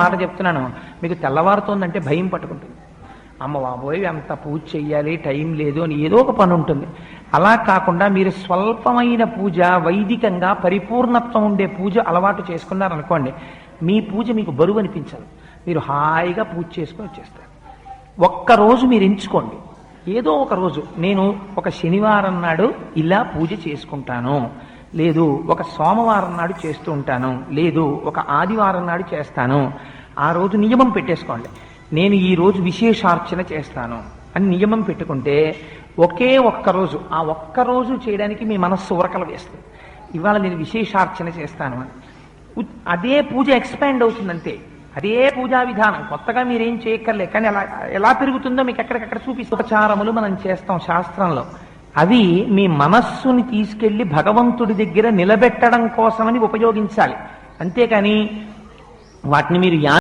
మాట చెప్తున్నాను, మీకు తెల్లవారుతోందంటే భయం పట్టుకుంటుంది. అమ్మ బాబోయ్ అంత పూజ చెయ్యాలి, టైం లేదు అని ఏదో ఒక పని ఉంటుంది. అలా కాకుండా మీరు స్వల్పమైన పూజ, వైదికంగా పరిపూర్ణత్వం ఉండే పూజ అలవాటు చేసుకున్నారనుకోండి, మీ పూజ మీకు బరువు అనిపించదు. మీరు హాయిగా పూజ చేసుకొని వచ్చేస్తారు. ఒక్కరోజు మీరు ఎంచుకోండి, ఏదో ఒక రోజు నేను ఒక శనివారం నాడు ఇలా పూజ చేసుకుంటాను, లేదు ఒక సోమవారం నాడు చేస్తూ ఉంటాను, లేదు ఒక ఆదివారం నాడు చేస్తాను. ఆ రోజు నియమం పెట్టేసుకోండి, నేను ఈ రోజు విశేషార్చన చేస్తాను అని నియమం పెట్టుకుంటే ఒకే ఒక్కరోజు, ఆ ఒక్కరోజు చేయడానికి మీ మనస్సు ఉరకలు వేస్తుంది. ఇవాళ నేను విశేషార్చన చేస్తాను అని అదే పూజ ఎక్స్పాండ్ అవుతుందంతే. అదే పూజా విధానం, కొత్తగా మీరేం చేయక్కర్లే. కానీ అలా ఎలా పెరుగుతుందో మీకు ఎక్కడికక్కడ చూపిస్తూ ఉపచారములు మనం చేస్తాం శాస్త్రంలో. అవి మీ మనస్సుని తీసుకెళ్లి భగవంతుడి దగ్గర నిలబెట్టడం కోసమని ఉపయోగించాలి. అంతేకాని వాటిని మీరు